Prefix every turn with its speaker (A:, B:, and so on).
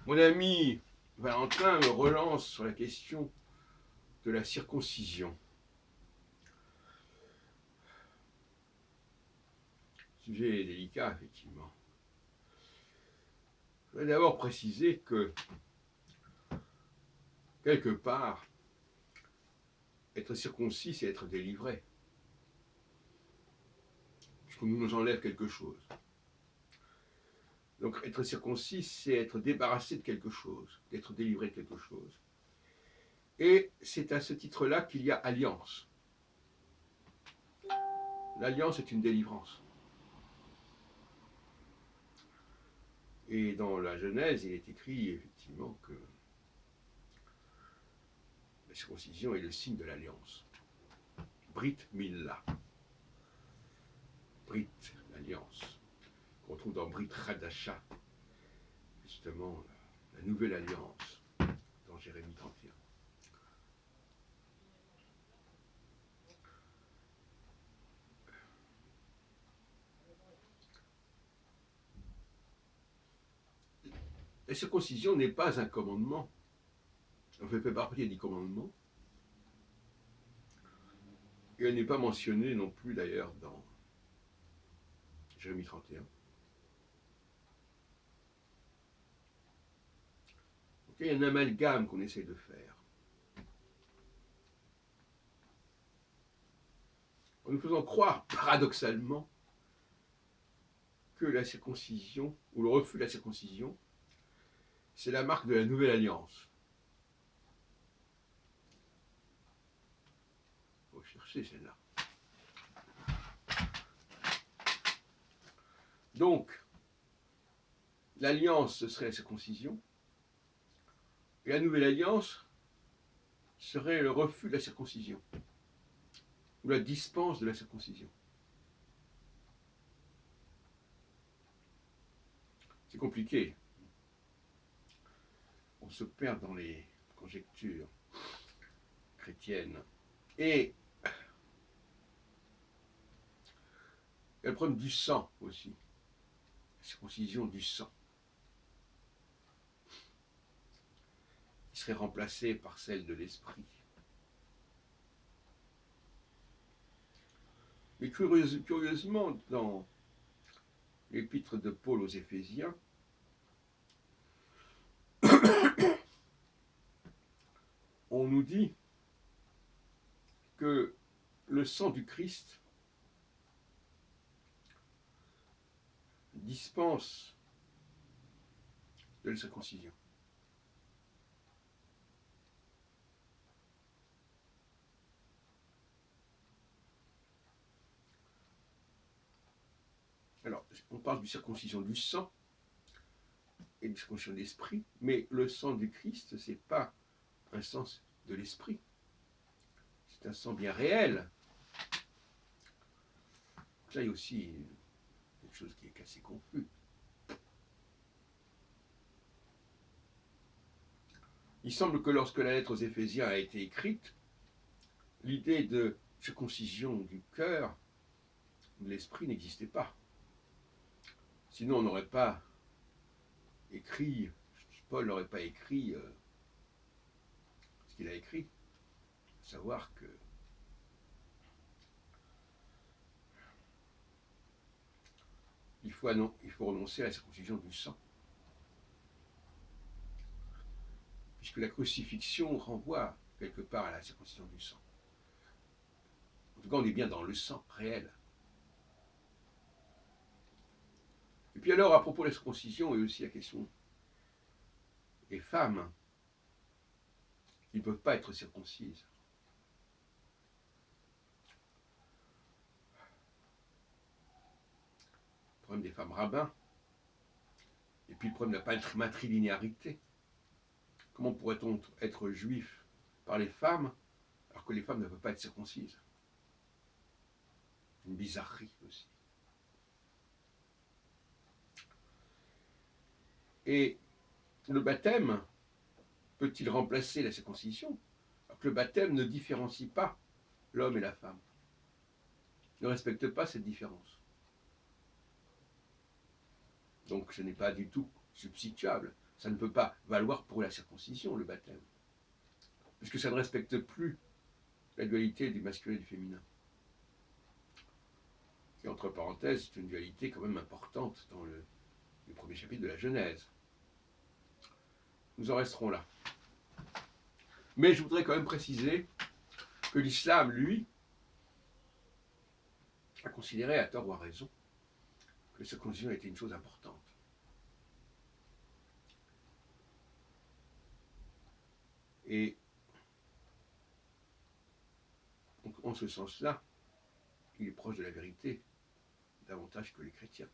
A: Mon ami Valentin me relance sur la question de la circoncision. Sujet délicat, effectivement. Je vais d'abord préciser que, quelque part, être circoncis, c'est être délivré. Puisqu'on nous enlève quelque chose. Donc être circoncis, c'est être débarrassé de quelque chose, d'être délivré de quelque chose. Et c'est à ce titre-là qu'il y a alliance. L'alliance est une délivrance. Et dans la Genèse, il est écrit effectivement que la circoncision est le signe de l'alliance. Brit Mila. Brit, l'alliance. Qu'on trouve dans Brit Hadasha, justement, la nouvelle alliance, dans Jérémie 31. La circoncision n'est pas un commandement. Elle fait partie des commandements. Et elle n'est pas mentionnée non plus d'ailleurs dans Jérémie 31. Donc il y a un amalgame qu'on essaie de faire. En nous faisant croire, paradoxalement, que la circoncision, ou le refus de la circoncision, c'est la marque de la nouvelle alliance. Il faut chercher celle-là. Donc, l'alliance, ce serait la circoncision, et la nouvelle alliance serait le refus de la circoncision, ou la dispense de la circoncision. C'est compliqué. On se perd dans les conjectures chrétiennes. Et il y a le problème du sang aussi. La circoncision du sang. Qui serait remplacée par celle de l'esprit. Mais curieusement, dans l'épître de Paul aux Éphésiens, on nous dit que le sang du Christ dispense de la circoncision. Alors, on parle de circoncision du sang et de circoncision de l'esprit, mais le sang du Christ, ce n'est pas un sang de l'esprit. C'est un sang bien réel. Là, il y a aussi quelque chose qui est assez confus. Il semble que lorsque la lettre aux Éphésiens a été écrite, l'idée de circoncision du cœur, de l'esprit, n'existait pas. Sinon, on n'aurait pas écrit, Paul n'aurait pas écrit ce qu'il a écrit, à savoir que il faut renoncer à la circoncision du sang. Puisque la crucifixion renvoie quelque part à la circoncision du sang. En tout cas, on est bien dans le sang réel. Et puis alors, à propos de la circoncision, il y a aussi la question des femmes qui ne peuvent pas être circoncises. Le problème des femmes rabbins, et puis le problème de la matrilinéarité. Comment pourrait-on être juif par les femmes alors que les femmes ne peuvent pas être circoncises? Une bizarrerie aussi. Et le baptême peut-il remplacer la circoncision? Alors que le baptême ne différencie pas l'homme et la femme. Ne respecte pas cette différence. Donc ce n'est pas du tout substituable ça ne peut pas valoir pour la circoncision, le baptême, puisque ça ne respecte plus la dualité du masculin et du féminin, qui, entre parenthèses, est une dualité quand même importante dans le premier chapitre de la Genèse. Nous en resterons là. Mais je voudrais quand même préciser que l'islam, lui, a considéré, à tort ou à raison, que la circoncision était une chose importante. Et donc, en ce sens-là, il est proche de la vérité, davantage que les chrétiens.